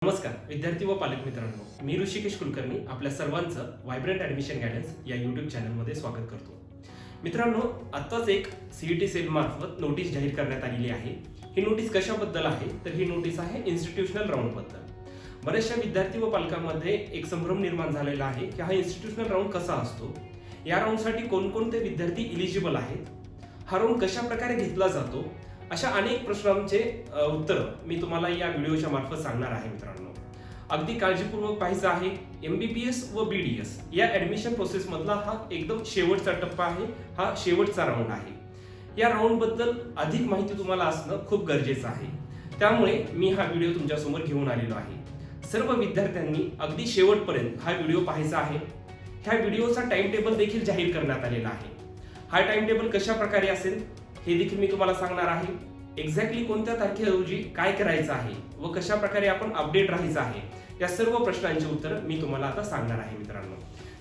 नमस्कार विद्यार्थी व पालक मित्रांनो, मी ऋषिकेश कुलकर्णी आपल्या सर्वांचं व्हायब्रंट ॲडमिशन गायडन्स या यूट्यूब चॅनलमध्ये स्वागत करतो. मित्रांनो, आत्ताच एक सीईटी सेल मार्फत नोटीस जाहीर करण्यात आलेली आहे. ही नोटीस कशाबद्दल आहे तर ही नोटीस आहे इन्स्टिट्यूशनल राऊंड बद्दल. बऱ्याचशा विद्यार्थी व पालकांमध्ये एक संभ्रम निर्माण झालेला आहे की हा इन्स्टिट्यूशनल राऊंड कसा असतो, या राऊंडसाठी कोणकोणते विद्यार्थी इलिजिबल आहेत, हा राऊंड कशा प्रकारे घेतला जातो, अशा अनेक प्रश्नांचे उत्तर मी तुम्हाला या व्हिडिओच्या मार्फत सांगणार आहे. मित्रांनो, अगदी काळजीपूर्वक पाहायचं आहे. MBBS व BDS या ऍडमिशन प्रोसेस मधला हा एकदम शेवटचा टप्पा आहे, हा शेवटचा राऊंड आहे. या राऊंड बद्दल अधिक माहिती तुम्हाला असणं खूप गरजेचं आहे. त्यामुळे मी हा व्हिडिओ तुमच्यासमोर घेऊन आलेलो आहे. सर्व विद्यार्थ्यांनी अगदी शेवटपर्यंत हा व्हिडिओ पाहायचा आहे. ह्या व्हिडिओचा टाइम टेबल देखील जाहीर करण्यात आलेला आहे. हा टाइम टेबल कशा प्रकारे असेल हे देखील मी तुम्हाला सांगणार आहे. एक्झॅक्टली कोणत्या तारखेरोजी काय करायचं आहे व कशा प्रकारे आपण अपडेट राहायचं आहे, या सर्व प्रश्नांची उत्तर मी तुम्हाला आता सांगणार आहे. मित्रांनो,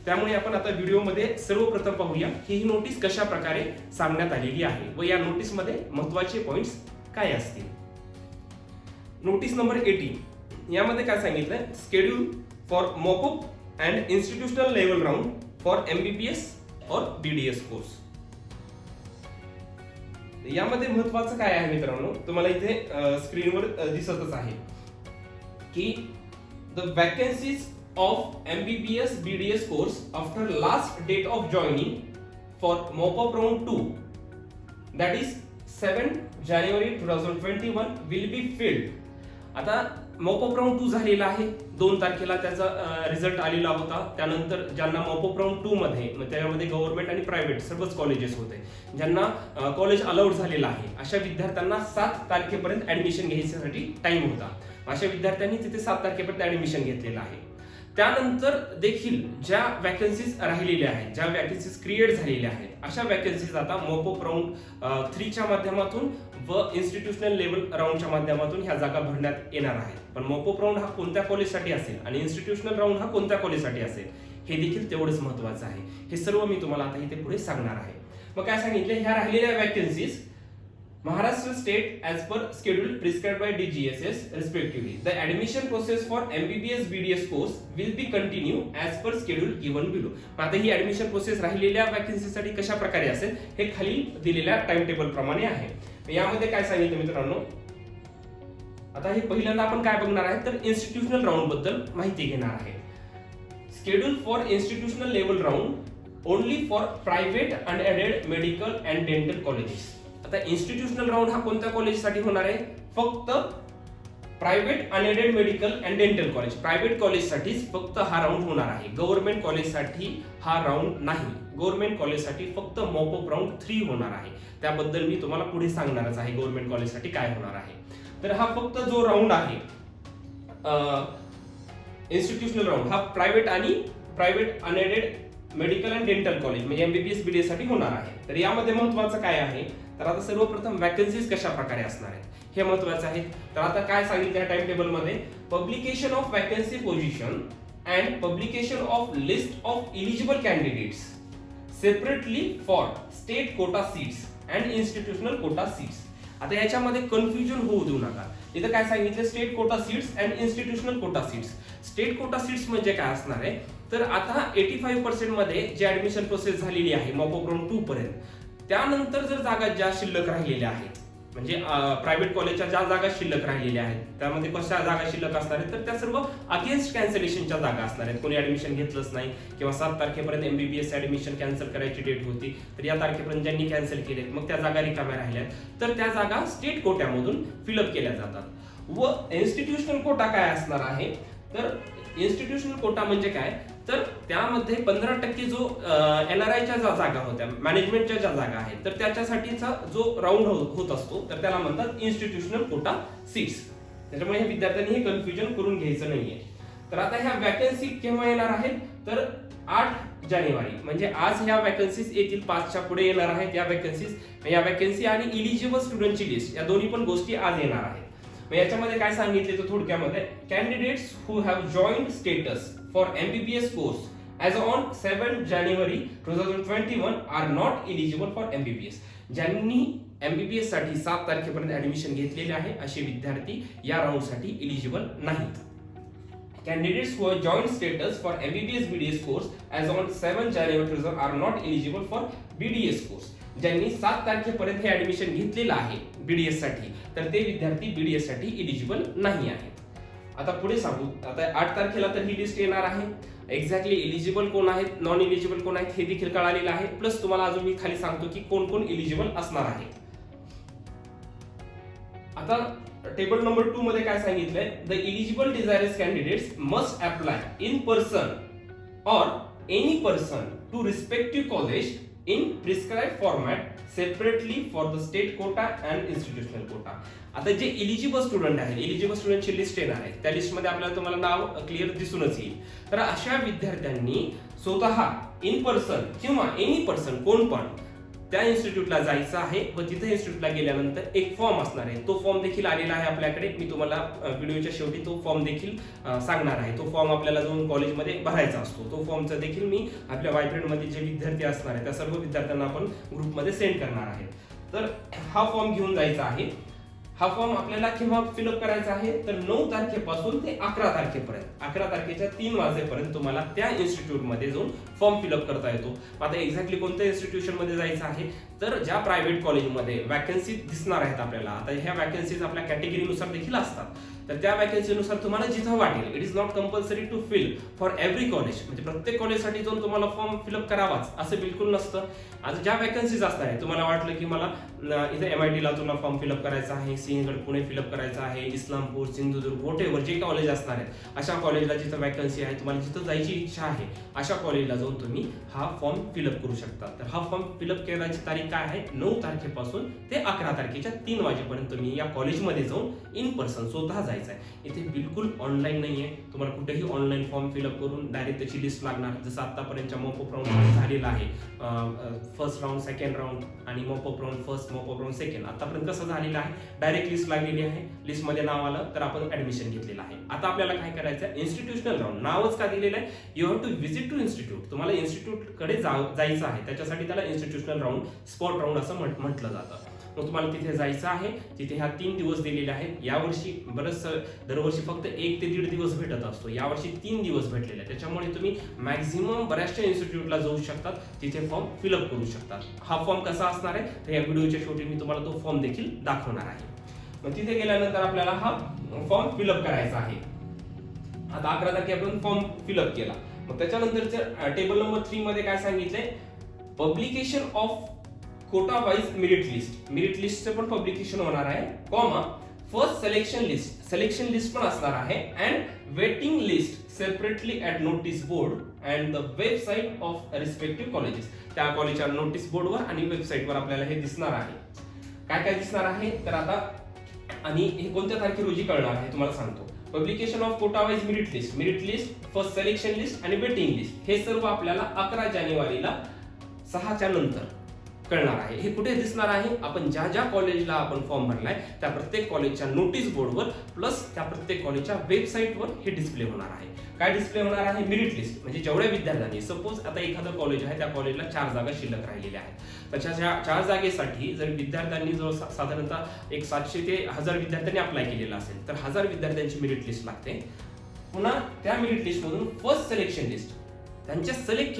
त्यामुळे आपण आता व्हिडिओमध्ये सर्वप्रथम पाहूया की ही नोटीस कशा प्रकारे सांगण्यात आलेली आहे व या नोटीसमध्ये महत्त्वाचे पॉइंट्स काय असतील. नोटीस नंबर 18 यामध्ये काय सांगितलंय, schedule for mock-up and institutional level round for MBBS और BDS कोर्स. यामध्ये महत्वाचं काय आहे मित्रांनो, तुम्हाला इथे स्क्रीनवर दिसतच आहे की the vacancies of MBBS BDS course after last date of joining for mop up round 2 that is 7 जानेवारी 2021 विल बी फिल्ड. आता मॉकअप राउंड 2 झालेला आहे, 2 तारखेला त्याचा रिझल्ट आलेला होता. त्यानंतर ज्यांना मॉकअप राउंड 2 मध्ये, त्यामध्ये गव्हर्नमेंट आणि प्रायव्हेट सर्वच कॉलेजेस होते, ज्यांना कॉलेज अलाउड झालेलं आहे, अशा विद्यार्थ्यांना 7 तारखेपर्यंत ऍडमिशन घ्यायसाठी टाइम होता. अशा विद्यार्थ्यांनी तिथे 7 तारखेपर्यंत ऍडमिशन घेतलेलं आहे. त्यानंतर देखील ज्या वॅकन्सीज राहिलेल्या आहेत, ज्या वॅकन्सीज क्रिएट झालेल्या आहेत, अशा वॅकन्सीज आता मॉकअप राउंड 3 च्या माध्यमातून व इन्स्टिट्यूशनल लेवल राऊंडच्या माध्यमातून ह्या जागा भरण्यात येणार आहेत. पण मॉकअप राऊंड हा कोणत्या कॉलेजसाठी असेल आणि इन्स्टिट्यूशनल राऊंड हा कोणत्या कॉलेजसाठी असेल हे देखील तेवढंच महत्त्वाचं आहे. हे सर्व मी तुम्हाला आता इथे पुढे सांगणार आहे. मग काय सांगितले, ह्या राहिलेल्या vacancies Maharashtra state as per schedule prescribed by DGSS respectively. The admission process for MBBS BDS course will be continue as per schedule given below. आता ही ऍडमिशन प्रोसेस राहिलेल्या वॅकन्सीसाठी कशा प्रकारे असेल हे खाली दिलेल्या टाइम टेबल प्रमाणे आहे. यामध्ये काय सांगितलं मित्रांनो, आता हे पहिल्यांदा आपण काय बघणार आहे तर इन्स्टिट्यूशनल राऊंड बद्दल माहिती घेणार आहे. Schedule for institutional level round only for private unaided medical and dental colleges. आता इन्स्टिट्यूशनल राऊंड हा कोणत्या कॉलेजसाठी होणार आहे, फक्त private unaided medical and dental college, private कॉलेजसाठीच फक्त हा राऊंड होणार आहे. गव्हर्नमेंट कॉलेजसाठी हा राऊंड नाही. गव्हर्नमेंट कॉलेजसाठी फक्त मॉकअप राऊंड 3 होणार आहे. त्याबद्दल मी तुम्हाला पुढे सांगणारच आहे गव्हर्नमेंट कॉलेजसाठी काय होणार आहे. तर हा फक्त जो राऊंड आहे इन्स्टिट्यूशनल राऊंड, हा private unaided medical and dental college म्हणजे MBBS BDS साठी होणार आहे. तर यामध्ये महत्त्वाचं काय आहे तर आता सर्वप्रथम वॅकन्सीज कशा प्रकारे असणार आहेत हे महत्त्वाचं आहे. तर आता काय सांगितलं टाइम टेबल मध्ये, publication of vacancy position and publication of list of eligible candidates separately for state Kota seats and institutional Kota seats. आता याच्यामध्ये कन्फ्युजन होऊ देऊ नका. इथं काय सांगितलं, state quota seats and institutional Kota seats. State quota seats म्हणजे काय असणार आहे तर आता 85% मध्ये जे ऍडमिशन प्रोसेस झालेली आहे मॉकअप राऊंड 2 पर्यंत, त्यानंतर जर जागा ज्या शिल्लक राहिलेल्या आहेत म्हणजे प्रायव्हेट कॉलेजच्या ज्या जागा शिल्लक राहिलेल्या आहेत त्यामध्ये कशा जागा शिल्लक असणार आहेत तर त्या सर्व अगेन्स्ट कॅन्सलेशनच्या जागा असणार आहेत. कोणी ऍडमिशन घेतलंच नाही किंवा 7 तारखेपर्यंत MBBS ऍडमिशन कॅन्सल करायची डेट होती, तर या तारखेपर्यंत ज्यांनी कॅन्सल केले मग त्या जागा रिकाम्या राहिल्यात तर त्या जागा स्टेट कोट्यामधून फिलअप केल्या जातात. व इन्स्टिट्यूशनल कोटा काय असणार आहे तर इन्स्टिट्यूशनल कोटा म्हणजे काय तर त्यामध्ये 15% जो NRIच्या ज्या जागा होत्या, मॅनेजमेंटच्या ज्या जागा आहेत तर त्याच्यासाठीचा जो राऊंड होत असतो तर त्याला म्हणतात इन्स्टिट्यूशनल कोटा सीट्स. त्याच्यामुळे विद्यार्थ्यांनी हे कन्फ्युजन करून घ्यायचं नाहीये. तर आता ह्या वॅकन्सी केव्हा येणार आहेत तर 8 जानेवारी म्हणजे आज ह्या वॅकन्सीज येतील, 5च्या पुढे येणार आहेत या वॅकन्सी आणि इलिजिबल स्टुडंटची लिस्ट, या दोन्ही पण गोष्टी आज येणार आहेत. याच्यामध्ये काय सांगितले तर थोडक्यामध्ये, candidates who have joined status for MBBS course as on 7 जानेवारी 2021 are not eligible for MBBS. ज्यांनी MBBS साठी 7 तारखेपर्यंत ऍडमिशन घेतलेले आहे असे विद्यार्थी या राऊंड साठी एलिजिबल नाहीत. candidates who have joined status for MBBS BDS course as on 7 January 2000 are not eligible for BDS course. ज्यांनी 7 तारखेपर्यंत हे ऍडमिशन घेतलेलं आहे BDS साठी, तर ते विद्यार्थी BDS साठी एलिजिबल नाही आहेत. आता पुढे सांगू, आता 8 तारखेला तर ही लिस्ट येणार आहे. एक्झॅक्टली एलिजिबल कोण आहेत, नॉन एलिजिबल कोण आहेत हे देखील कळालेलं आहे. प्लस तुम्हाला अजून मी खाली सांगतो की कोण कोण एलिजिबल असणार आहे. आता टेबल नंबर 2 मध्ये काय सांगितलंय, the eligible desirous candidates must apply in person or any person to respective college in prescribe format separately for the state quota and institutional quota. आता जे एलिजिबल स्टुडंट आहेत, एलिजिबल स्टुडंटची लिस्ट येणार आहे, त्या लिस्टमध्ये आपल्याला तुम्हाला नाव क्लिअर दिसूनच येईल. तर अशा विद्यार्थ्यांनी स्वतः इन पर्सन किंवा एनी पर्सन कोण पण त्या इन्स्टिट्यूटला जायचं आहे व तिथे इन्स्टिट्यूटला गेल्यानंतर एक फॉर्म असणार आहे. तो फॉर्म देखील आलेला आहे आपल्याकडे. मी तुम्हाला व्हिडिओच्या शेवटी तो फॉर्म देखील सांगणार आहे. तो फॉर्म आपल्याला जाऊन कॉलेजमध्ये भरायचा असतो. तो फॉर्मचा देखील मी आपल्या वायब्रंटमध्ये जे विद्यार्थी असणार आहेत त्या सर्व विद्यार्थ्यांना आपण ग्रुपमध्ये सेंड करणार आहे. तर हा फॉर्म घेऊन जायचा आहे. हा फॉर्म आपल्याला केव्हा फिलअप करायचा आहे, तर 9 तारखेपासून ते 11 तारखेपर्यंत, 11 तारखेच्या 3 वाजेपर्यंत तुम्हाला त्या इन्स्टिट्यूटमध्ये जाऊन फॉर्म फिलअप करता येतो. आता एक्झॅक्टली कोणत्या इन्स्टिट्यूशनमध्ये जायचं आहे, तर ज्या प्रायव्हेट कॉलेजमध्ये वॅकन्सी दिसणार आहेत आपल्याला, आता ह्या वॅकन्सीज आपल्या कॅटेगरीनुसार देखील असतात, तर त्या वॅकन्सीनुसार तुम्हाला जिथं वाटेल, it is not compulsory to fill for every college, म्हणजे प्रत्येक कॉलेजसाठी जाऊन तुम्हाला फॉर्म फिलअप करावाच असं बिलकुल नसतं. आता ज्या वॅकन्सीज असणार आहे, तुम्हाला वाटलं की मला इथे MIT ला तुला फॉर्म फिलअप करायचा आहे, सिंहगड पुणे फिलअप करायचा आहे, इस्लामपूर, सिंधुदुर्ग, व्हॉटएव्हर जे कॉलेज असणार आहेत, अशा कॉलेजला जिथं वॅकन्सी आहे, तुम्हाला जिथं जायची इच्छा आहे अशा कॉलेजला जाऊन तुम्ही हा फॉर्म फिलअप करू शकता. तर हा फॉर्म फिलअप करायची तारीख काय आहे, 9 तारखेपासून ते 11 तारखेच्या 3 वाजेपर्यंत तुम्ही या कॉलेजमध्ये जाऊन इन पर्सन स्वतः जायचं आहे. इथे बिलकुल ऑनलाईन नाहीये, तुम्हाला कुठेही ऑनलाईन फॉर्म फिलअप करून डायरेक्ट त्याची लिस्ट लागणार, जसं आतापर्यंतच्या मॉपअप राऊंड झालेला आहे. फर्स्ट राऊंड, सेकंड राऊंड आणि mop up round first, mop up round second. आतापर्यंत कसं झालेलं आहे, डायरेक्ट लिस्ट लागलेली आहे, लिस्टमध्ये नाव आलं तर आपण ऍडमिशन घेतलेलं आहे. आता आपल्याला काय करायचं आहे, इन्स्टिट्यूशनल राऊंड नावच का दिलेलं आहे, you have to visit to institute, तुम्हाला इन्स्टिट्यूट कडे जायचं आहे, त्याच्यासाठी त्याला इन्स्टिट्यूशनल राऊंड, स्पॉट राऊंड असं म्हटलं जातं. मग तुम्हाला तिथे जायचं आहे. तिथे ह्या 3 दिवस दिलेले आहेत. यावर्षी बरंच दरवर्षी फक्त 1 ते 1.5 दिवस भेटत असतो, यावर्षी 3 दिवस भेटलेले आहेत. त्याच्यामुळे तुम्ही मॅक्झिमम बऱ्याचशा इन्स्टिट्यूटला जाऊ शकतात, तिथे फॉर्म फिलअप करू शकतात. हा फॉर्म कसा असणार आहे, तर या व्हिडिओच्या शेवटी मी तुम्हाला तो फॉर्म देखील दाखवणार आहे. मग तिथे गेल्यानंतर आपल्याला हा फॉर्म फिलअप करायचा आहे. आता 11 तारखेपर्यंत फॉर्म फिलअप केला. मग त्याच्यानंतरच्या टेबल नंबर 3 मध्ये काय सांगितलंय, publication of quota wise merit list, merit लिस्टचं पण पब्लिकेशन होणार आहे, कॉमा फर्स्ट सिलेक्शन लिस्ट पण असणार आहे, and waiting list separately at notice board and the website of respective colleges. त्या कॉलेजच्या नोटीस बोर्डवर आणि वेबसाईटवर आपल्याला हे दिसणार आहे. काय काय दिसणार आहे, तर आता आणि हे कोणत्या तारखे रोजी कळणार आहे तुम्हाला सांगतो. Publication of quota wise merit list, first selection list आणि वेटिंग लिस्ट, हे सर्व आपल्याला 11 जानेवारीला 6च्या नंतर कळणार आहे. हे कुठे दिसणार आहे, आपण ज्या ज्या कॉलेजला आपण फॉर्म भरलाय त्या प्रत्येक कॉलेजच्या नोटीस बोर्डवर प्लस त्या प्रत्येक कॉलेजच्या वेबसाईटवर हे डिस्प्ले होणार आहे. काय डिस्प्ले होणार आहे, मेरिट लिस्ट, म्हणजे जेवढ्या विद्यार्थ्यांनी, सपोज आता एखादं कॉलेज आहे, त्या कॉलेजला 4 जागा शिल्लक राहिलेल्या आहेत, त्याच्या 4 जागेसाठी जर विद्यार्थ्यांनी जो साधारणतः 700 ते 1000 विद्यार्थ्यांनी अप्लाय केलेला असेल, तर 1000 विद्यार्थ्यांची मेरिट लिस्ट लागते. पुन्हा त्या मेरिट लिस्ट मधून फर्स्ट सिलेक्शन लिस्ट, त्यांच्या सिलेक्ट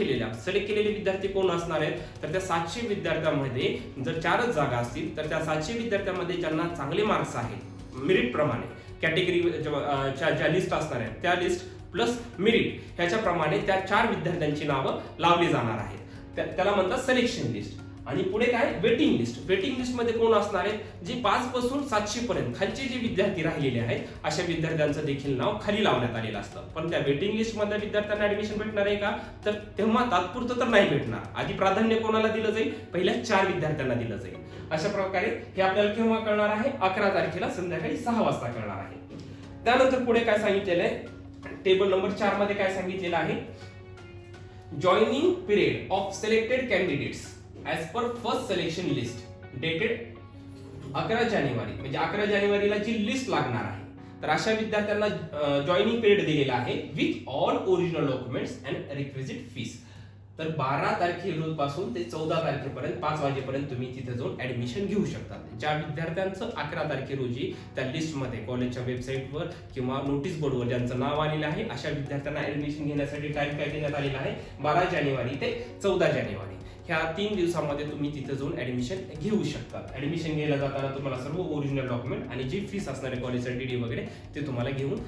केलेले विद्यार्थी कोण असणार आहेत, तर त्या 700 विद्यार्थ्यांमध्ये जर 4च जागा असतील, तर त्या 700 विद्यार्थ्यांमध्ये ज्यांना चांगले मार्क्स आहेत मेरिट प्रमाणे, कॅटेगरी ज्या लिस्ट असणार आहेत त्या लिस्ट प्लस मेरिट ह्याच्याप्रमाणे त्या 4 विद्यार्थ्यांची नावं लावली जाणार आहेत, त्याला म्हणतात सिलेक्शन लिस्ट. आणि पुढे काय, वेटिंग लिस्ट मध्ये कोण असणार आहे, जे 5 पासून 700 पर्यंत खालचे जे विद्यार्थी राहिलेले आहेत अशा विद्यार्थ्यांचं देखील नाव खाली लावण्यात आलेलं असतं. पण त्या वेटिंग लिस्ट मधल्या विद्यार्थ्यांना ऍडमिशन भेटणार आहे का, तर तेव्हा तात्पुरतं तर नाही भेटणार. आधी प्राधान्य कोणाला दिलं जाईल, पहिल्या 4 विद्यार्थ्यांना दिलं जाईल. अशा प्रकारे हे आपल्याला केव्हा कळणार आहे, 11 तारखेला संध्याकाळी 6 वाजता कळणार आहे. त्यानंतर पुढे काय सांगितलेलं आहे, टेबल नंबर 4 मध्ये काय सांगितलेलं आहे, joining period of selected candidates as per first selection list dated 11 जानेवारी, म्हणजे 11 जानेवारीला जी लिस्ट लागणार आहे, तर अशा विद्यार्थ्यांना जॉईनिंग पिरियड दिलेला आहे with all original documents and requisite fees. तर 12 तारखेपासून ते 14 तारखेपर्यंत 5 वाजेपर्यंत तुम्ही तिथे जाऊन ऍडमिशन घेऊ शकता. ज्या विद्यार्थ्यांचं 11 तारखे रोजी त्या लिस्टमध्ये कॉलेजच्या वेबसाईटवर किंवा नोटीस बोर्डवर ज्यांचं नाव आलेलं आहे अशा विद्यार्थ्यांना ऍडमिशन घेण्यासाठी टाइम काय देण्यात आलेला आहे, 12 जानेवारी ते 14 जानेवारी. ह्या 3 दिवसामध्ये तुम्ही तिथे जाऊन ऍडमिशन घेऊ शकता. ऍडमिशन घ्यायला जाताना तुम्हाला सर्व ओरिजिनल डॉक्युमेंट आणि जी फीस असणार आहे कॉलेजचा डीडी वगैरे ते तुम्हाला घेऊन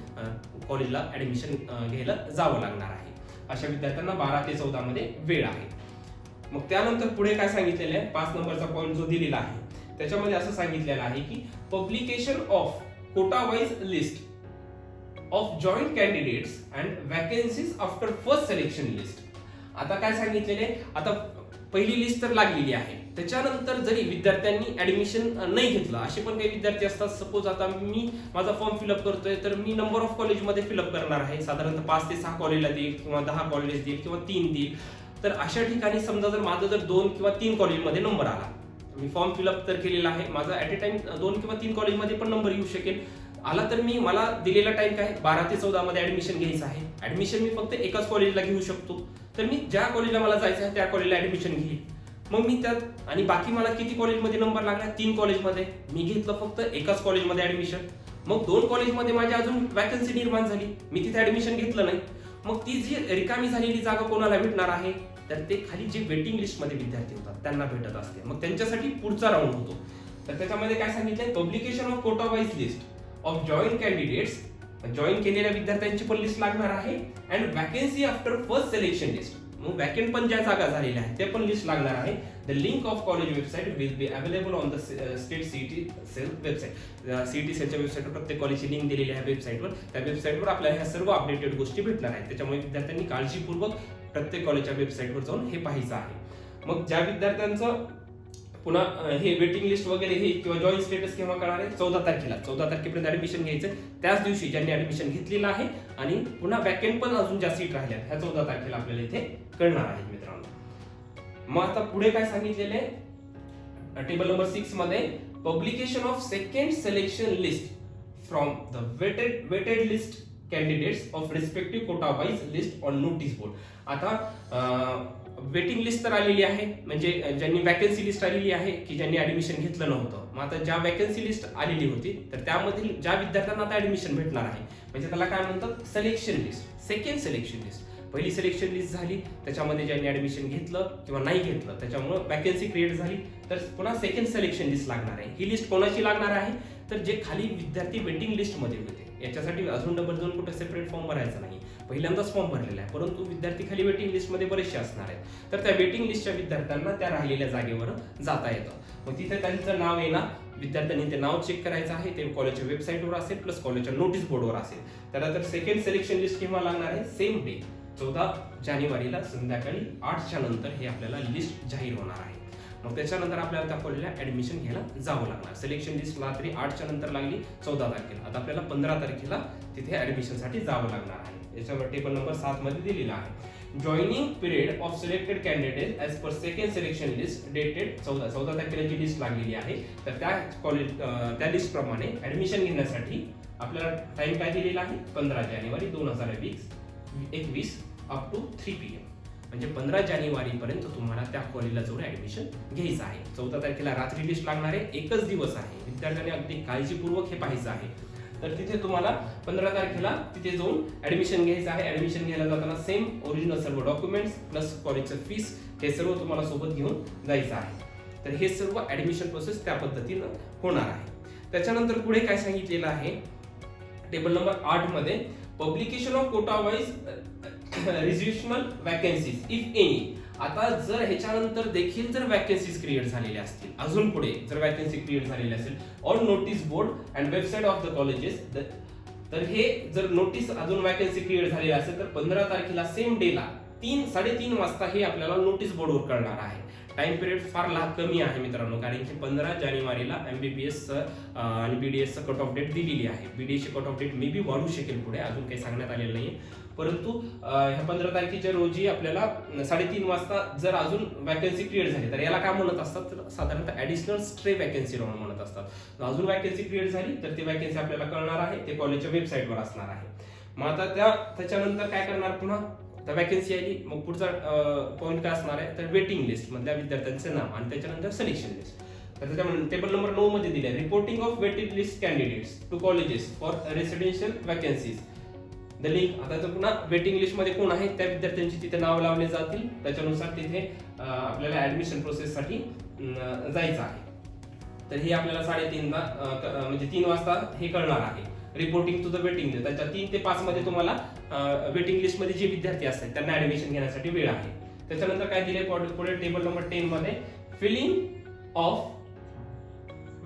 कॉलेजला ऍडमिशन घ्यायला जावं लागणार आहे. अशा विद्यार्थ्यांना 12 ते 14 मध्ये वेळ आहे. मग त्यानंतर पुढे काय सांगितलेलं आहे, 5 नंबरचा पॉईंट जो दिलेला आहे त्याच्यामध्ये असं सांगितलेलं आहे की publication of quota wise list of joined candidates and vacancies after first selection list. आता काय सांगितलेले, आता पहिली लिस्ट तर लागलेली आहे, त्याच्यानंतर जरी विद्यार्थ्यांनी ऍडमिशन नाही घेतलं, असे पण काही विद्यार्थी असतात. सपोज आता मी माझा फॉर्म फिलअप करतोय तर मी नंबर ऑफ कॉलेजमध्ये फिलअप करणार आहे, साधारणतः 5 ते 6 कॉलेजला देईल किंवा 10 कॉलेज देईल किंवा 3 देईल. तर अशा ठिकाणी समजा जर माझा जर 2 किंवा 3 कॉलेजमध्ये नंबर आला, मी फॉर्म फिलअप तर केलेला आहे, माझा ऍट अ टाइम 2 किंवा 3 कॉलेजमध्ये पण नंबर येऊ शकेल आला, तर मला दिलेला टाइम काय 12 ते 14 मध्ये ऍडमिशन घ्यायचं आहे. ऍडमिशन मी फक्त एकाच कॉलेजला घेऊ शकतो, तर मी ज्या कॉलेजला मला जायचं आहे त्या कॉलेजला ऍडमिशन घेईल. मग मी त्यात, आणि बाकी मला किती कॉलेजमध्ये नंबर लागला, 3 कॉलेजमध्ये, मी घेतलं फक्त एकाच कॉलेजमध्ये ऍडमिशन. मग 2 कॉलेजमध्ये माझी अजून वॅकन्सी निर्माण झाली, मी तिथे ऍडमिशन घेतलं नाही. मग ती जी रिकामी झालेली जागा कोणाला भेटणार आहे, तर ते खाली जे वेटिंग लिस्टमध्ये विद्यार्थी होतात त्यांना भेटत असते. मग त्यांच्यासाठी पुढचा राऊंड होतो. तर त्याच्यामध्ये काय सांगितलंय, publication of quota wise list of join candidates, join केलेल्या विद्यार्थ्यांची पण लिस्ट लागणार आहे, and vacancy after first selection list, मग वॅकंट पण ज्या जागा झालेल्या आहेत ते पण लिस्ट लागणार आहे. The link of college website will be available on the state CET cell website. CET सेलच्या वेबसाईटवर प्रत्येक कॉलेजची लिंक दिलेली आहे वेबसाईटवर. त्या वेबसाईटवर आपल्याला ह्या सर्व अपडेटेड गोष्टी भेटणार आहेत. त्याच्यामुळे विद्यार्थ्यांनी काळजीपूर्वक प्रत्येक कॉलेजच्या वेबसाईटवर जाऊन हे पाहायचं आहे. मग ज्या विद्यार्थ्यांचं पुन्हा हे वेटिंग लिस्ट वगैरे हे किंवा जॉईन स्टेटस केव्हा कळणार आहे, 14 तारखेपर्यंत ऍडमिशन घ्यायचं. त्याच दिवशी ज्यांनी ऍडमिशन घेतलेलं आहे आणि पुन्हा वॅकंट पण अजून ज्या सीट राहिल्या ह्या 14 तारखेला आपल्याला इथे कळणार आहेत मित्रांनो. मग आता पुढे काय सांगितलेलं आहे, टेबल नंबर 6 मध्ये publication of second selection list from the waited list candidates of respective quota wise list on notice board. आता वेटिंग लिस्ट तर आलेली आहे, म्हणजे ज्यांनी वॅकन्सी लिस्ट आलेली आहे की ज्यांनी ऍडमिशन घेतलं नव्हतं. मग आता ज्या वॅकन्सी लिस्ट आलेली होती तर त्यामधील ज्या विद्यार्थ्यांना आता ऍडमिशन भेटणार आहे, म्हणजे त्याला काय म्हणतात, selection list, second selection list. पहिली सिलेक्शन लिस्ट झाली, त्याच्यामध्ये ज्यांनी ऍडमिशन घेतलं किंवा नाही घेतलं त्याच्यामुळे वॅकन्सी क्रिएट झाली, तर पुन्हा सेकंड सिलेक्शन लिस्ट लागणार आहे. ही लिस्ट कोणाची लागणार आहे, तर जे खाली विद्यार्थी वेटिंग लिस्टमध्ये होते. याच्यासाठी अजून डबल जाऊन कुठे सेपरेट फॉर्म भरायचा नाही, पहिल्यांदाच फॉर्म भरलेला आहे, परंतु विद्यार्थी खाली वेटिंग लिस्टमध्ये बरेचसे असणार आहेत. तर त्या वेटिंग लिस्टच्या विद्यार्थ्यांना त्या राहिलेल्या जागेवर जाता येतं. मग तिथे त्यांचं नाव येणार, विद्यार्थ्यांनी ते नाव चेक करायचं आहे, ते कॉलेजच्या वेबसाईटवर असेल प्लस कॉलेजच्या नोटीस बोर्डवर असेल. त्याला तर सेकंड सिलेक्शन लिस्ट केव्हा लागणार आहे, सेम डे 14 जानेवारीला संध्याकाळी 8च्या नंतर हे आपल्याला लिस्ट जाहीर होणार आहे. मग त्याच्यानंतर आपल्याला त्या कॉलेजला ऍडमिशन घ्यायला जावं लागणार. सिलेक्शन लिस्ट रात्री 8च्या नंतर लागली 14 तारखेला, आता आपल्याला 15 तारखेला तिथे ऍडमिशनसाठी जावं लागणार आहे. याच्यावर टेबल नंबर 7 मध्ये दिलेला आहे, joining period of selected candidate as per second selection list dated 14 तारखेला जी लिस्ट लागलेली आहे, तर त्या लिस्ट प्रमाणे ऍडमिशन घेण्यासाठी आपल्याला टाइम काय दिलेला आहे, 15 जानेवारी 2021 अप टू 3 PM, म्हणजे 15 जानेवारी पर्यंत तुम्हाला त्या कॉलेजला जाऊन ऍडमिशन घ्यायचं आहे. 14 तारखेला रात्री लिस्ट लागणार आहे, एकच दिवस आहे. विद्यार्थ्यांनी अगदी काळजीपूर्वक हे पाहायचं आहे. तर तिथे तुम्हाला 15 तारखेला तिथे जाऊन ऍडमिशन घ्यायचं आहे. ऍडमिशन घ्यायला जाताना सेम ओरिजिनल सर्व डॉक्युमेंट्स प्लस कॉलेजचं फीस हे सर्व तुम्हाला सोबत घेऊन जायचं आहे. तर हे सर्व ऍडमिशन प्रोसेस त्या पद्धतीनं होणार आहे. त्याच्यानंतर पुढे काय सांगितलेलं आहे, टेबल नंबर 8 मध्ये publication of quota wise registrational vacancies if any. आता जर ह्याच्यानंतर देखील जर वॅकन्सीज क्रिएट झालेल्या असतील, अजून पुढे जर वॅकन्सी क्रिएट झालेली असेल on notice board and website of the colleges, तर हे जर नोटीस अजून वॅकन्सी क्रिएट झालेली असेल तर 15 तारखेला सेम डेला 3-3:30 वाजता हे आपल्याला नोटीस बोर्डवर कळणार आहे. टाइम पिरियड फार कमी आहे मित्रांनो, कारण की 15 जानेवारीला MBBS आणि BDS कट ऑफ डेट दिलेली आहे. BDS ची cut off date may be वाढू शकेल पुढे, अजून काही सांगण्यात आलेलं नाहीये. परंतु ह्या 15 तारखेच्या रोजी आपल्याला 3:30 वाजता जर अजून वॅकन्सी क्रिएट झाली तर याला काय म्हणत असतात, तर साधारणतः ऍडिशनल स्ट्रे वॅकन्सी म्हणत असतात. अजून वॅकन्सी क्रिएट झाली तर ती वॅकन्सी आपल्याला कळणार आहे, ते कॉलेजच्या वेबसाईटवर असणार आहे. मग आता त्याच्यानंतर काय करणार, पुन्हा आता वॅकन्सी आली, मग पुढचा पॉईंट काय असणार आहे, तर वेटिंग लिस्ट मधल्या विद्यार्थ्यांचे नाव आणि त्याच्यानंतर सिलेक्शन लिस्ट. तर त्याच्यामध्ये टेबल नंबर 9 मध्ये दिले reporting of waited list candidates to colleges for residential vacancies. The link, आता जर पुन्हा वेटिंग लिस्ट मध्ये कोण आहे त्या विद्यार्थ्यांची तिथे नाव लावले जातील, त्याच्यानुसार तिथे आपल्याला ऍडमिशन प्रोसेस साठी जायचं आहे. तर हे आपल्याला 3:30 म्हणजे 3 वाजता हे कळणार आहे. Reporting to the waiting list, त्याच्या 3 ते 5 मध्ये तुम्हाला वेटिंग लिस्ट मध्ये जे विद्यार्थी असतात त्यांना ऍडमिशन घेण्यासाठी वेळ आहे. त्याच्यानंतर काय दिले पुढे टेबल नंबर 10 मध्ये filling of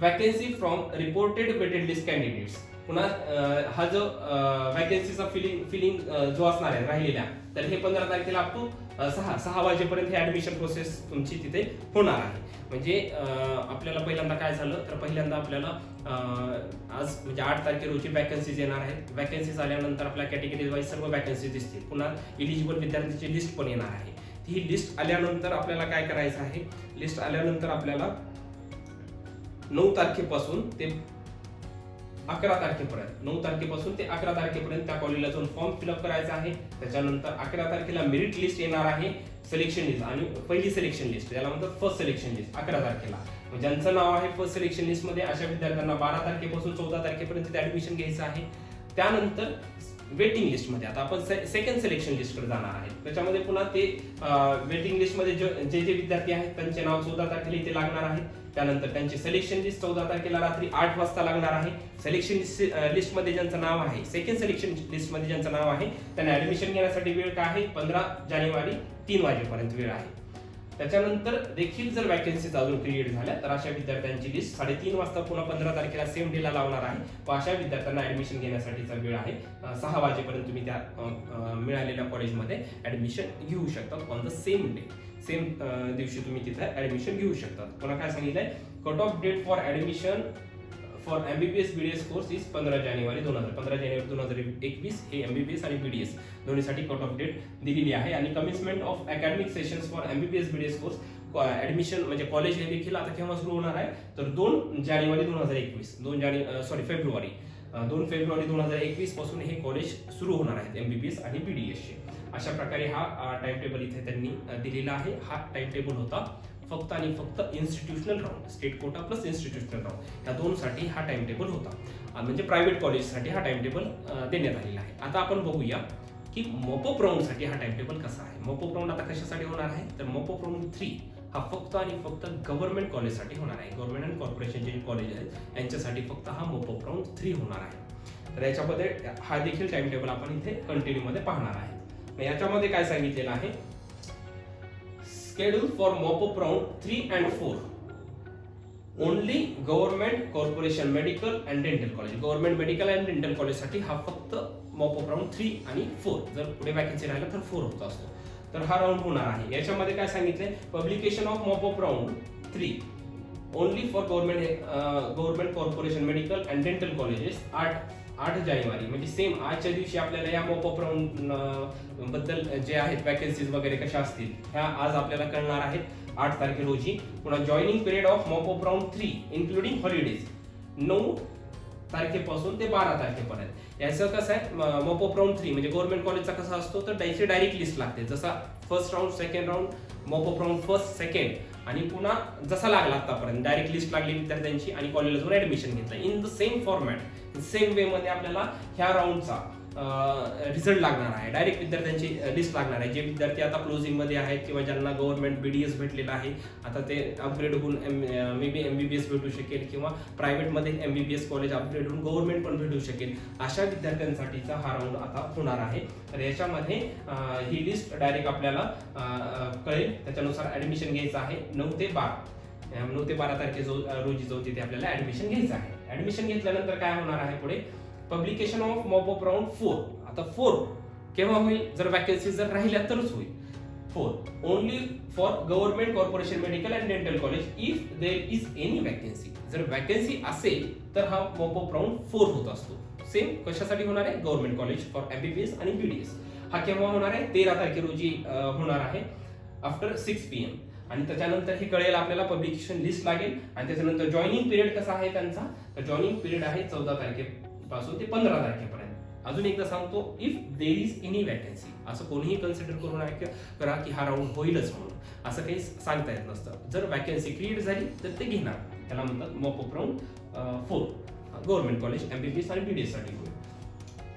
vacancy from reported waited list candidates. पुन्हा हा जो वॅकन्सीचा फिलिंग जो असणार आहे राहिलेल्या, तर हे 15 तारखेला अप टू 6 वाजेपर्यंत हे ऍडमिशन प्रोसेस तुमची तिथे होणार आहे. म्हणजे आपल्याला पहिल्यांदा काय झालं, तर पहिल्यांदा आपल्याला आज म्हणजे 8 तारखे रोजी वॅकन्सीज येणार आहेत. वॅकन्सीज आल्यानंतर आपल्या कॅटेगरी वाईज सर्व वॅकन्सीज दिसतील. पुन्हा इलिजिबल विद्यार्थ्यांची लिस्ट पण येणार आहे. ही लिस्ट आल्यानंतर आपल्याला काय करायचं आहे, लिस्ट आल्यानंतर आपल्याला 9 तारखेपासून ते 11 तारखेपर्यंत 9 तारखेपासून ते 11 तारखेपर्यंत त्या कॉलेजला जाऊन फॉर्म फिलअप करायचा आहे. त्याच्यानंतर 11 तारखेला मेरिट लिस्ट येणार आहे, सिलेक्शन लिस्ट आणि पहिली सिलेक्शन लिस्ट, याला म्हणतात फर्स्ट सिलेक्शन लिस्ट 11 तारखेला. ज्यांचं नाव आहे फर्स्ट सिलेक्शन लिस्ट मध्ये अशा विद्यार्थ्यांना 12 तारखेपासून 14 तारखेपर्यंत ऍडमिशन घ्यायचं आहे. त्यानंतर वेटिंग लिस्ट मध्ये आता आपण सेकंड सिलेक्शन लिस्ट कडे जाणार आहे. त्याच्यामध्ये पुन्हा ते वेटिंग लिस्ट मध्ये जे विद्यार्थी आहेत त्यांचे नाव 14 तारखेला इथे लागणार आहे. त्यानंतर त्यांची सिलेक्शन लिस्ट 14 तारखेला रात्री 8 वाजता लागणार आहे. सिलेक्शन लिस्ट मध्ये ज्यांचं नाव आहे, सेकंड सिलेक्शन लिस्ट मध्ये ज्यांचं नाव आहे, त्यांना ऍडमिशन घेण्यासाठी वेळ काय आहे, 15 जानेवारी 3 वाजेपर्यंत वेळ आहे. त्याच्यानंतर देखील जर वॅकन्सीज अजून क्रिएट झाल्या तर अशा विद्यार्थ्यांची लिस्ट 3:30 वाजता पुन्हा 15 तारखेला सेम डेला लावणार आहे. व अशा विद्यार्थ्यांना ऍडमिशन घेण्यासाठीचा वेळ आहे 6 वाजेपर्यंत. तुम्ही त्या मिळालेल्या कॉलेजमध्ये ऍडमिशन घेऊ शकता on the same day. Same दिवशी तुम्ही तिथे ऍडमिशन घेऊ शकता. पुन्हा काय सांगितलंय, cut off date for admission for MBBS BDS course is 15 जानेवारी 2021 हे MBBS आणि BDS दोन्हीसाठी कट ऑफ डेट दिलेली आहे. आणि commencement of academic sessions for MBBS BDS course admission म्हणजे कॉलेज हे देखील आता केव्हा सुरू होणार आहे, तर 2 जानेवारी 2021 फेब्रुवारी 2021 पासून हे कॉलेज सुरू होणार आहेत MBBS आणि BDS चे. अशा प्रकारे हा टाइम टेबल इथे त्यांनी दिलेला आहे. हा टाइम टेबल होता फक्त आणि फक्त institutional round, state quota plus institutional round, या दोनसाठी हा टाइम टेबल होता. म्हणजे प्रायव्हेट कॉलेजसाठी हा टाइम टेबल देण्यात आलेला आहे. आता आपण बघूया की मॉपअप राऊंड साठी हा टाइम टेबल कसा आहे. मॉपअप राऊंड आता कशासाठी होणार आहे, तर मॉपअप राऊंड 3 हा फक्त आणि फक्त गव्हर्नमेंट कॉलेजसाठी होणार आहे. गव्हर्नमेंट अँड कॉर्पोरेशन जे कॉलेज आहेत यांच्यासाठी फक्त हा मॉपअप राऊंड 3 होणार आहे. तर याच्यामध्ये हा देखील टाइम टेबल आपण इथे कंटिन्यू मध्ये पाहणार आहे. याच्यामध्ये काय सांगितलेलं आहे, schedule for mop-up round 3 and 4 only government corporation medical and dental college. Government medical and dental college साठी हा फक्त मॉपअप राऊंड 3 आणि 4, जर पुढे वॅकन्सी राहिला तर 4 होत असतो. तर हा राऊंड होणार आहे. याच्यामध्ये काय सांगितलंय, publication of mop up round 3 only for government corporation medical and dental colleges 8 जानेवारी, म्हणजे सेम आजच्या दिवशी आपल्याला या मॉपअप राऊंड बद्दल जे आहेत वॅकन्सीज वगैरे कशा असतील ह्या आज आपल्याला कळणार आहेत 8 तारखे रोजी. पुन्हा joining period of mop up round 3 including holidays 9 तारखेपासून ते 12 तारखेपर्यंत. याचं कसं आहे, मॉपअप राऊंड 3 म्हणजे गव्हर्नमेंट कॉलेजचा कसा असतो, तर त्याची डायरेक्ट लिस्ट लागते. जसा first round, second round, mop up round first, second आणि पुन्हा जसा लागला आतापर्यंत डायरेक्ट लिस्ट लागली विद्यार्थ्यांची आणि कॉलेजला जाऊन ऍडमिशन घेतलं. In the same format, same way मध्ये आपल्याला ह्या राऊंडचा रिझल्ट लागणार आहे. डायरेक्ट विद्यार्थ्यांची लिस्ट लागणार आहे. जे विद्यार्थी आता क्लोजिंग मध्ये आहेत किंवा ज्यांना गव्हर्नमेंट BDS भेटलेला आहे, आता ते अपग्रेड होऊन मे बी MBBS भेटू शकेल किंवा प्रायव्हेट मध्ये MBBS कॉलेज अपग्रेड होऊन गव्हर्नमेंट पण भेटू शकेल, अशा विद्यार्थ्यांसाठीचा हा राऊंड आता होणार आहे. तर याच्यामध्ये ही लिस्ट डायरेक्ट आपल्याला कळेल, त्याच्यानुसार ऍडमिशन घ्यायचं आहे. 9 ते 12 तारखे रोजी जाऊन तिथे आपल्याला ऍडमिशन घ्यायचं आहे. ऍडमिशन घेतल्यानंतर काय होणार आहे पुढे, पब्लिकेशन ऑफ मॉपअप राऊंड 4. आता 4 केव्हा होईल, जर वॅकन्सी जर राहिल्या तरच होईल. 4 only for government corporation medical and dental college if there is any vacancy. जर वॅकन्सी असेल तर हा मॉपअप राऊंड 4 होत असतो. सेम कशासाठी होणार आहे, गव्हर्नमेंट कॉलेज फॉर MBBS आणि BDS. हा केव्हा होणार आहे, 13 तारखे रोजी होणार आहे आफ्टर 6 PM. आणि त्याच्यानंतर हे कळेल आपल्याला, पब्लिकेशन लिस्ट लागेल. आणि त्याच्यानंतर जॉईनिंग पिरियड कसा आहे त्यांचा, तर जॉईनिंग पिरियड आहे 14 तारखेपासून ते 15 तारखेपर्यंत. अजून एकदा सांगतो, if there is any vacancy, असं कोणीही कन्सिडर करू नये करा की हा राऊंड होईलच म्हणून, असं काही सांगता येत नसतं. जर वॅकन्सी क्रिएट झाली तर ते घेणार, त्याला म्हणतात mop up round 4 government college MBBS आणि BDS साठी होईल.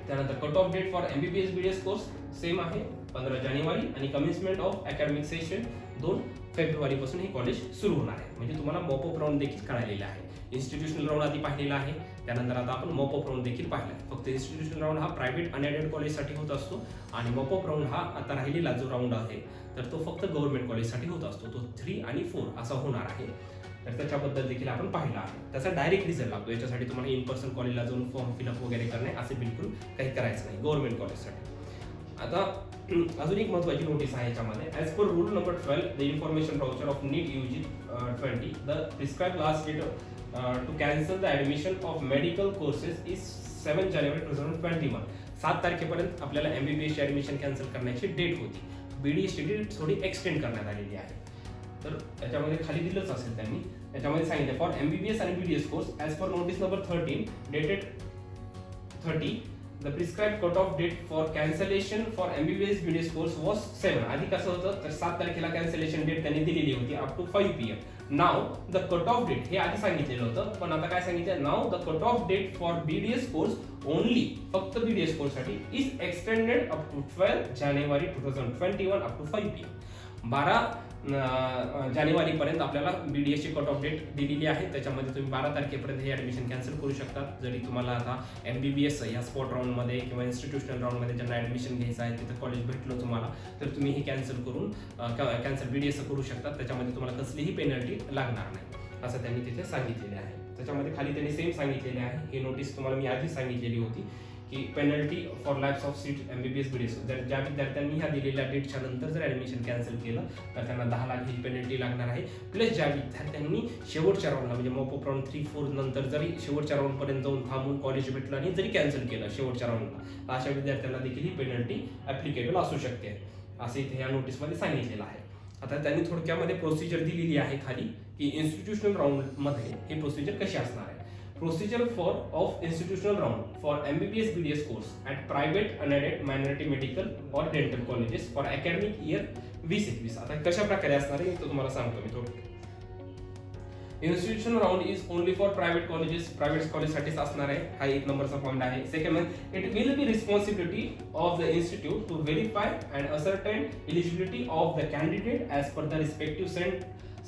त्यानंतर cut off date for MBBS BDS course same आहे 15 जानेवारी आणि कमेन्समेंट ऑफ अकॅडमिक सेशन 2 फेब्रुवारी पासून हे कॉलेज सुरू होणार आहे. म्हणजे तुम्हाला मॉपअप राऊंड देखील कळालेला आहे. इन्स्टिट्यूशनल राऊंड आधी पाहिलेला आहे, त्यानंतर आता आपण मॉपअप राऊंड देखील पाहिला आहे. फक्त इन्स्टिट्यूशनल राऊंड हा प्रायव्हेट अनएडेड कॉलेजसाठी होत असतो आणि मॉपअप राऊंड हा आता राहिलेला जो राऊंड आहे तर तो फक्त गव्हर्नमेंट कॉलेजसाठी होत असतो. तो 3 आणि 4 असा होणार आहे. तर त्याच्याबद्दल देखील आपण पाहिलं आहे. त्याचा डायरेक्ट रिझल्ट लागतो. याच्यासाठी तुम्हाला इन पर्सन कॉलेजला जाऊन फॉर्म फिलअप वगैरे करणे असे बिलकुल काही करायचं नाही गव्हर्नमेंट कॉलेजसाठी. आता अजून एक महत्त्वाची नोटीस आहे याच्यामध्ये. As per rule number 12 the information brochure of NEET UG 20 the prescribe last date to cancel the admission of medical courses is 7 जानेवारी 2021. 7 तारखेपर्यंत आपल्याला MBBS ची ॲडमिशन कॅन्सल करण्याची डेट होती. BDS ची डेट थोडी एक्सटेंड करण्यात आलेली आहे. तर त्याच्यामध्ये खाली दिलंच असेल त्यांनी, त्याच्यामध्ये सांगितलं फॉर MBBS आणि BDS course as per notice number 13 dated 30 the prescribe cut off date for cancellation for MBBS BDS course was 7. आधी कसं होतं तर 7 तारखेला कॅन्सलेशन डेट त्यांनी दिलेली होती up to 5 PM. Now the cut off date हे आधी सांगितलेलं होतं, पण आता काय सांगितलं, now the cut off date for BDS course only, फक्त BDS कोर्स साठी इज एक्सटेंडेड अप टू 12 जानेवारी 2021 अप टू 5 PM. 12 जानेवारी पर्यंत आपल्याला BDS ची कट ऑफ डेट दिलेली आहे. त्याच्यामध्ये तुम्ही 12 तारखेपर्यंत हे ॲडमिशन कॅन्सल करू शकता. जरी तुम्हाला आता MBBS या स्पॉट राऊंडमध्ये किंवा इन्स्टिट्यूशनल राऊंडमध्ये ज्यांना ॲडमिशन घ्यायचं आहे तिथं कॉलेज भेटलं तुम्हाला तर तुम्ही हे कॅन्सल करून कॅन्सल BDS करू शकता. त्याच्यामध्ये तुम्हाला कसलीही पेनल्टी लागणार नाही असं त्यांनी तिथे सांगितलेले आहे. त्याच्यामध्ये खाली त्यांनी सेम सांगितलेले आहे. ही नोटीस तुम्हाला मी आधी सांगितलेली होती की penalty for lapse of seat MBBS BDS. जर ज्या विद्यार्थ्यांनी ह्या दिलेल्या डेटच्या नंतर जर ॲडमिशन कॅन्सल केलं तर त्यांना 10 लाख ही पेनल्टी लागणार आहे. प्लस ज्या विद्यार्थ्यांनी शेवटच्या राऊंडला म्हणजे मॉपअप राऊंड 3-4 नंतर जरी शेवटच्या राऊंडपर्यंत जाऊन थांबून कॉलेज भेटलं आणि जरी कॅन्सल केलं शेवटच्या राऊंडला तर अशा विद्यार्थ्यांना देखील ही पेनल्टी ॲप्लिकेबल असू शकते असं इथे या नोटीसमध्ये सांगितलेलं आहे. आता त्यांनी थोडक्यामध्ये प्रोसिजर दिलेली आहे खाली की इन्स्टिट्यूशनल राऊंडमध्ये ही प्रोसिजर कशी असणार आहे. Procedure of institutional round for MBBS BDS course at private unaided minority medical or dental colleges for academic year 2021. आता कशा प्रकारे असणार आहे तो तुम्हाला सांगतो मी थोडं. Institutional round is only for private colleges. Private college साठीच असणार आहे. हा एक नंबरचा पॉइंट आहे. Second, it will be responsibility of the institute to verify and ascertain eligibility of the candidate as per the respective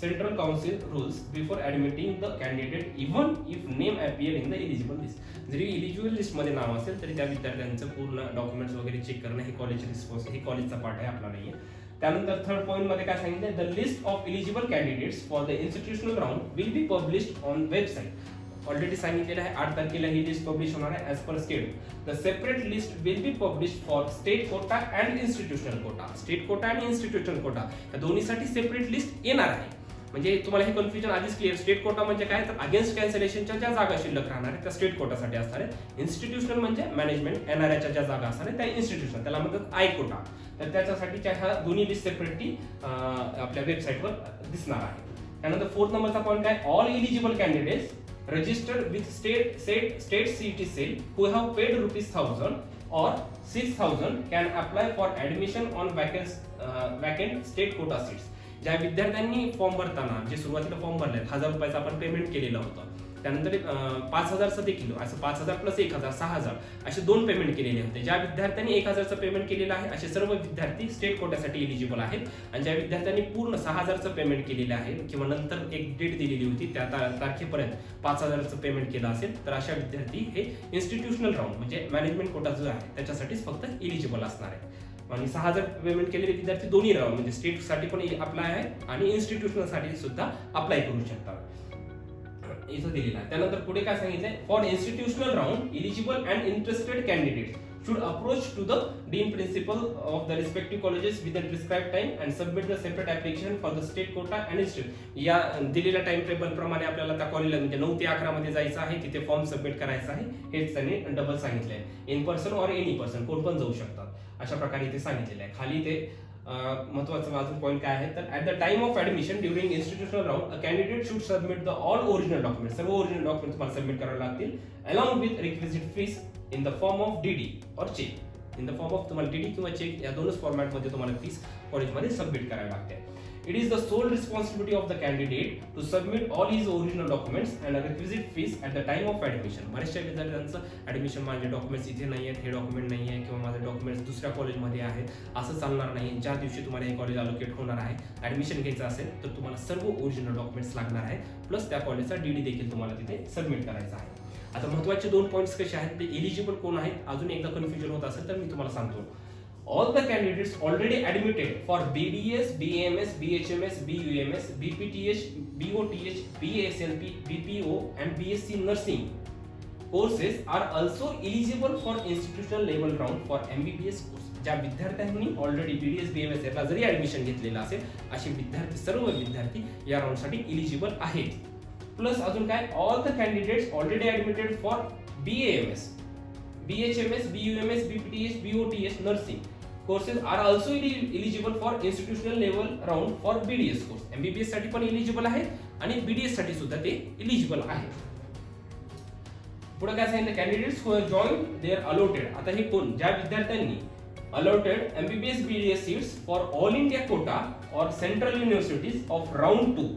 Central Council rules before admitting the candidate even if name appear in the eligible list. जरी eligible list मध्ये नाव असेल तरी त्या विद्यार्थ्यांचं पूर्ण documents वगैरे check करणं हे कॉलेज रिस्पॉन्स हे कॉलेजचा पार्ट आहे, आपला नाहीये. त्यानंतर थर्ड पॉइंट मध्ये काय सांगितलं, the list of eligible candidates for the institutional round will be published on website. Already सांगितलेलं आहे 8 तारखेला ही लिस्ट पब्लिश होणार आहे as per state. The separate list will be published for state quota and institutional quota. State quota आणि institutional Kota या दोन्हीसाठी separate list येणार आहे. म्हणजे तुम्हाला हे कन्फ्युजन आधीच क्लिअर. स्टेट कोटा म्हणजे काय तर अगेन्स्ट कॅन्सलेशनच्या ज्या जागा शिल्लक राहणार आहेत त्या स्टेट कोटासाठी असणार आहे. इन्स्टिट्यूशनल म्हणजे मॅनेजमेंट येणाऱ्याच्या ज्या जागा असणार आहेत त्या इन्स्टिट्यूशन, त्याला म्हणतात आय कोटा. तर त्याच्यासाठीच्या ह्या दोन्ही लिस्ट सेपरेटली आपल्या वेबसाईटवर दिसणार आहे. त्यानंतर फोर्थ नंबरचा पॉईंट काय, all eligible candidates registered with state CET cell who have paid ₹1,000 or 6,000 can apply for admission on vacant state quota seats. ज्या विद्यार्थ्यांनी फॉर्म भरताना जे सुरुवातीला फॉर्म भरले ₹1,000 आपण पेमेंट केलेलं होतं, त्यानंतर 5,000चं देखील असं 5,000 प्लस 1,000 6,000 असे 2 पेमेंट केलेले होते. ज्या विद्यार्थ्यांनी 1,000चं पेमेंट केलेलं आहे असे सर्व विद्यार्थी स्टेट कोट्यासाठी एलिजिबल आहेत. आणि ज्या विद्यार्थ्यांनी पूर्ण 6,000चं पेमेंट केलेलं आहे किंवा नंतर एक डेट दिलेली होती त्या तारखेपर्यंत 5,000चं पेमेंट केलं असेल तर अशा विद्यार्थी हे इन्स्टिट्यूशनल राऊंड म्हणजे मॅनेजमेंट कोटा जो आहे त्याच्यासाठीच फक्त एलिजिबल असणार आहे. आणि 6,000 पेमेंट केलेले विद्यार्थी दोन्ही राऊंड म्हणजे स्टेट साठी पण अप्लाय आहे आणि इन्स्टिट्यूशनल साठी सुद्धा अप्लाय करू शकतात इथं दिलेलं आहे. त्यानंतर पुढे काय सांगितलंय, for institutional round eligible and interested candidate should approach to the dean principal of the respective colleges within prescribed time and submit the separate application for the state quota and institute. या दिलेल्या time table प्रमाणे आपल्याला त्या कॉलेजला म्हणजे 9 ते 11 मध्ये जायचं आहे, तिथे फॉर्म सबमिट करायचा आहे. हेच त्यांनी डबल सांगितलंय. In person or any person कोण पण जाऊ शकतात अशा प्रकारे इथे सांगितलेलं आहे. खाली ते महत्वाचं अजून पॉईंट काय आहे तर at the time of admission during institutional round a candidate should submit the all original document. सर्व ओरिजिनल डॉक्युमेंट तुम्हाला सबमिट करावे लागतील along with requisite fees in the form of DD or cheque. In the form of तुम्हाला DD किंवा cheque या दोनच फॉर्मॅटमध्ये तुम्हाला फीस कॉलेजमध्ये सबमिट करावी लागते. It is the sole responsibility of the candidate to submit all his original documents and a requisite fees at the time of admission. बऱ्याचशा विद्यार्थ्यांचं ऍडमिशन माझे डॉक्युमेंट्स इथे नाही आहेत, हे डॉक्युमेंट नाही आहे किंवा माझे डॉक्युमेंट्स दुसऱ्या कॉलेजमध्ये आहेत, असं चालणार नाही. ज्या दिवशी तुम्हाला हे कॉलेज अलोकेट होणार आहे, ऍडमिशन घ्यायचं असेल तर तुम्हाला सर्व ओरिजिनल डॉक्युमेंट्स लागणार आहेत, प्लस त्या कॉलेजचा डीडी देखील तुम्हाला तिथे सबमिट करायचा आहे. आता महत्त्वाचे 2 पॉईंट्स कसे आहेत, ते एलिजिबल कोण आहेत, अजून एकदा कन्फ्युजन होत असेल तर मी तुम्हाला सांगतो. All the candidates already admitted for BDS, BAMS, BHMS, BUMS, BPTH, BOTH, BSLP, BPO and BSc nursing courses are also eligible for institutional level round for MBBS course. ज्या विद्यार्थ्यांनी ऑलरेडी BDS, BMS याला जरी admission घेतलेलं असेल, असे विद्यार्थी सर्व विद्यार्थी या राऊंडसाठी एलिजिबल आहेत. प्लस अजून काय, all the candidates already admitted for BAMS, BHMS, BUMS, BPTH, BOTH nursing courses are also eligible for institutional level round for BDS course. MBBS साठी पण एलिजिबल आहेत आणि BDS साठी सुद्धा ते एलिजिबल आहेत. पुढे काय सांगितलं, candidates who have join their allotted. आता हे कोण, ज्या विद्यार्थ्यांनी allotted MBBS BDS seats for all India quota और central universities of round 2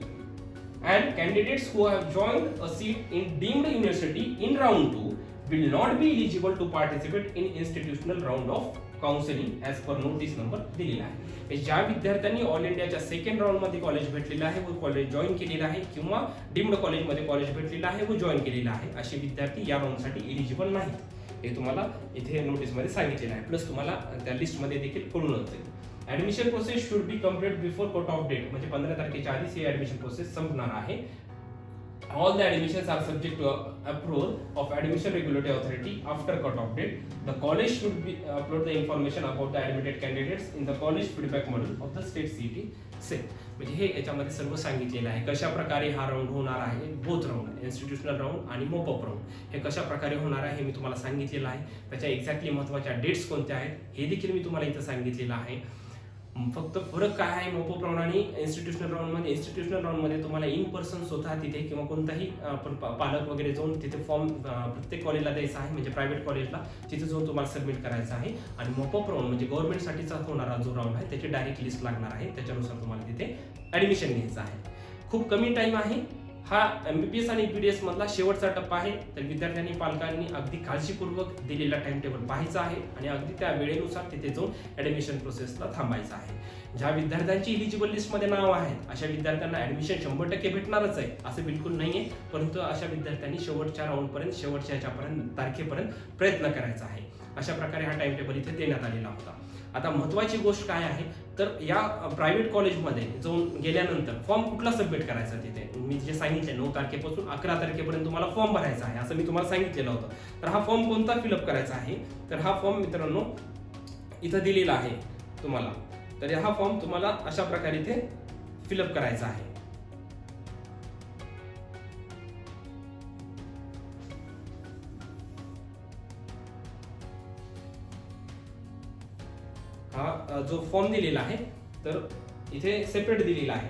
and candidates who have joined a seat in deemed university in round 2 will not be eligible to participate in institutional round of counselling as per notice number दिलेला आहे. ज्या विद्यार्थ्यांनी all इंडियाच्या second round मध्ये college भेटलेलं आहे व college join केलेलं आहे किंवा डीम्ड कॉलेजमध्ये कॉलेज भेटलेलं आहे व जॉईन केलेलं आहे, असे विद्यार्थी या राऊंडसाठी एलिजिबल नाहीत. हे तुम्हाला इथे नोटीसमध्ये सांगितलेलं आहे. प्लस तुम्हाला त्या लिस्टमध्ये देखील कळूनच जाईल. Admission process should be complete before cut off date, म्हणजे 15 तारखेच्या आधीच ही ऍडमिशन प्रोसेस संपणार आहे. All the admissions are subject to approval of admission regulatory authority after cut-off date. The college should be upload the information about the admitted candidates in the college feedback module of the state CET set. म्हणजे हे याच्यामध्ये सर्व सांगितलेलं आहे कशा प्रकारे हा round होणार आहे. बोथ राऊंड, इन्स्टिट्यूशनल राऊंड आणि मॉपअप राऊंड, हे कशा प्रकारे होणार आहे हे मी तुम्हाला सांगितलेलं आहे. त्याच्या एक्झॅक्टली महत्त्वाच्या डेट्स कोणत्या आहेत हे देखील मी तुम्हाला इथं सांगितलेलं आहे. फक्त फरक काय आहे मॉपअप राऊंड आणि इन्स्टिट्यूशनल राऊंड मध्ये, इन्स्टिट्यूशनल राऊंड मध्ये तुम्हाला इन पर्सन स्वतः तिथे किंवा कोणताही आपण पालक वगैरे जाऊन तिथे फॉर्म प्रत्येक कॉलेजला द्यायचा आहे, म्हणजे प्रायव्हेट कॉलेजला तिथे जाऊन तुम्हाला सबमिट करायचा आहे. आणि मॉपअप राऊंड म्हणजे गव्हर्नमेंटसाठीचा होणारा जो राऊंड आहे त्याची डायरेक्ट लिस्ट लागणार आहे, त्याच्यानुसार तुम्हाला तिथे ऍडमिशन घ्यायचं आहे. खूप कमी टाइम आहे. हा MBBS आणि BDS मधला शेवटचा टप्पा आहे. तर विद्यार्थ्यांनी पालकांनी अगदी काळजीपूर्वक दिलेला टाइम टेबल पाहायचा आहे आणि अगदी त्या वेळेनुसार तिथे जाऊन ऍडमिशन प्रोसेसला थांबायचं आहे. ज्या विद्यार्थ्यांची इलिजिबल लिस्टमध्ये नाव आहेत अशा विद्यार्थ्यांना ऍडमिशन 100% भेटणारच आहे असं बिलकुल नाहीये, परंतु अशा विद्यार्थ्यांनी शेवटच्या राऊंडपर्यंत, शेवटच्या तारखेपर्यंत प्रयत्न करायचा आहे. अशा प्रकारे हा टाइम टेबल इथे देण्यात आलेला होता. आता महत्त्वाची गोष्ट काय आहे, तर या प्रायव्हेट कॉलेजमध्ये जाऊन गेल्यानंतर फॉर्म कुठला सबमिट करायचा, तिथे मी जे सांगितले 9 तारखेपासून 11 तारखेपर्यंत तुम्हाला फॉर्म भरायचा आहे असं मी तुम्हाला सांगितलेलं होतं. तर हा फॉर्म कोणता फिलअप करायचा आहे, तर हा फॉर्म मित्रांनो इथं दिलेला आहे तुम्हाला. तर हा फॉर्म तुम्हाला अशा प्रकारे इथे फिलअप करायचा आहे. हा जो फॉर्म दिलेला आहे तर इथे सेपरेट दिलेला आहे.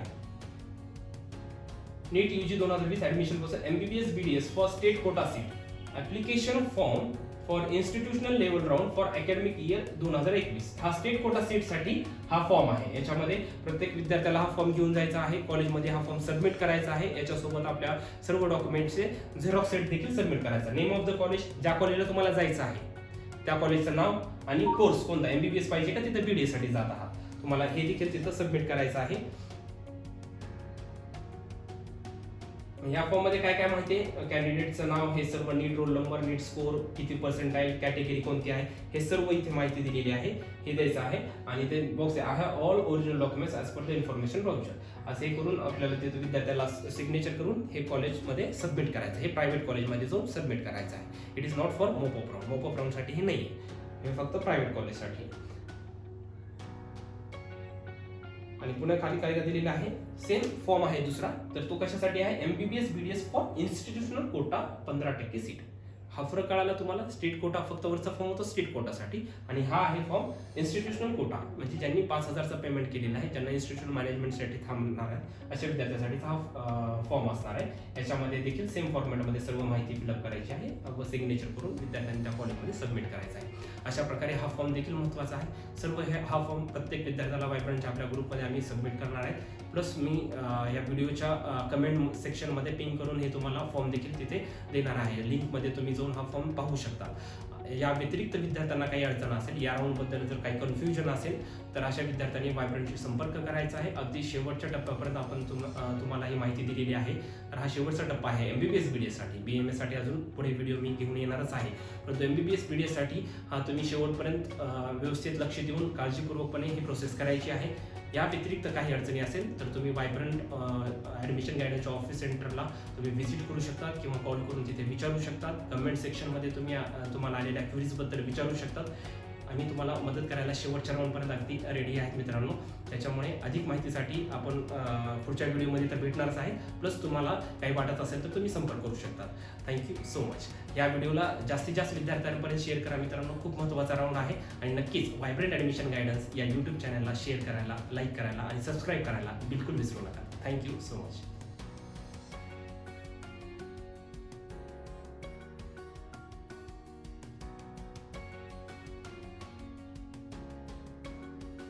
नीट UG 2020 admission process MBBS BDS for state Kota seat application form for institutional level round for academic year 2021. हा स्टेट कोटा सीट साठी हा फॉर्म आहे. याच्यामध्ये प्रत्येक विद्यार्थ्याला हा फॉर्म घेऊन जायचा आहे, कॉलेजमध्ये हा फॉर्म सबमिट करायचा आहे. याच्यासोबत आपल्या सर्व डॉक्युमेंटचे झेरॉक्स सेट देखील सबमिट करायचा. नेम ऑफ द कॉलेज, ज्या कॉलेजला तुम्हाला जायचं आहे त्या कॉलेजचं नाव आणि कोर्स कोणता, MBBS पाहिजे का तिथे BDS साठी जात आहात, तुम्हाला हे देखील तिथं सबमिट करायचं आहे. या फॉर्म मध्ये काय काय माहिती आहे, कॅन्डिडेटचं नाव, हे सर्व, नीट रोल नंबर, नीट स्कोर, किती पर्सेंटाइल, कॅटेगरी कोणती आहे, हे सर्व इथे माहिती दिलेली आहे, हे द्यायचं आहे. आणि ते बॉक्स आहे all original documents as per the information brochure, असे करून आपल्याला तिथे विद्यार्थ्याला सिग्नेचर करून हे कॉलेजमध्ये सबमिट करायचं. हे प्रायव्हेट कॉलेजमध्ये जाऊन सबमिट करायचं आहे. It is not for mop up round. Mop up राऊंडसाठी हे नाही आहे, हे फक्त प्रायव्हेट कॉलेजसाठी. आणि पुन्हा खाली काय दिलेलं आहे, सेम फॉर्म आहे दुसरा, तर तो कशासाठी आहे, MBBS BDS for institutional quota 15% seat. हा फरक कळाला तुम्हाला. स्टेट कोटा फक्त वरचा फॉर्म होता स्टेट कोटासाठी, आणि हा आहे फॉर्म इन्स्टिट्यूशनल कोटा, म्हणजे ज्यांनी 5,000चा पेमेंट केलेला आहे, ज्यांना इन्स्टिट्यूशनल मॅनेजमेंटसाठी थांबणार आहे अशा विद्यार्थ्यांसाठी हा फॉर्म असणार आहे. याच्यामध्ये देखील सेम फॉर्मॅटमध्ये सर्व माहिती फिलअप करायची आहे व सिग्नेचर करून विद्यार्थ्यांनी त्या कॉलेजमध्ये सबमिट करायचा आहे. अशा प्रकारे हा फॉर्म देखील महत्त्वाचा आहे. सर्व हा फॉर्म प्रत्येक विद्यार्थ्याला वायब्रंटच्या आपल्या ग्रुपमध्ये आम्ही सबमिट करणार आहे. प्लस मी या व्हिडिओच्या कमेंट सेक्शनमध्ये पिन करून हे तुम्हाला फॉर्म देखील तिथे देणार आहे. लिंकमध्ये तुम्ही जाऊन हा फॉर्म पाहू शकता. या व्यतिरिक्त विद्यार्थ्यांना काही अडचण असेल, या राऊंडबद्दल जर काही कन्फ्युजन असेल तर अशा विद्यार्थ्यांनी वायब्रंटशी संपर्क करायचा आहे. अगदी शेवटच्या टप्प्यापर्यंत आपण तुम्हाला ही माहिती दिलेली आहे. तर हा शेवटचा टप्पा आहे MBBS BDS साठी. BMS साठी अजून पुढे व्हिडिओ मी घेऊन येणारच आहे, परंतु MBBS BDS साठी हा तुम्ही शेवटपर्यंत व्यवस्थित लक्ष देऊन काळजीपूर्वकपणे ही प्रोसेस करायची आहे. या व्यतिरिक्त काही अडचणी असेल तर तुम्ही वायब्रंट ॲडमिशन गायडन्सच्या ऑफिस सेंटरला तुम्ही व्हिजिट करू शकता किंवा कॉल करून तिथे विचारू शकतात. कमेंट सेक्शनमध्ये तुम्हाला आलेल्या क्वेरीजबद्दल विचारू शकतात. आम्ही तुम्हाला मदत करायला शेवटच्या राऊंडपर्यंत अगदी रेडी आहेत मित्रांनो. त्याच्यामुळे अधिक माहितीसाठी आपण पुढच्या व्हिडिओमध्ये तर भेटणारच आहे. प्लस तुम्हाला काही वाटत असेल तर तुम्ही संपर्क करू शकता. Thank you so much. या व्हिडिओला जास्तीत जास्त विद्यार्थ्यांपर्यंत शेअर करा मित्रांनो. खूप महत्त्वाचा राऊंड आहे आणि नक्कीच वायब्रंट ॲडमिशन गायडन्स या यूट्यूब चॅनलला शेअर करायला, लाईक करायला आणि सबस्क्राईब करायला बिलकुल विसरू नका. Thank you so much.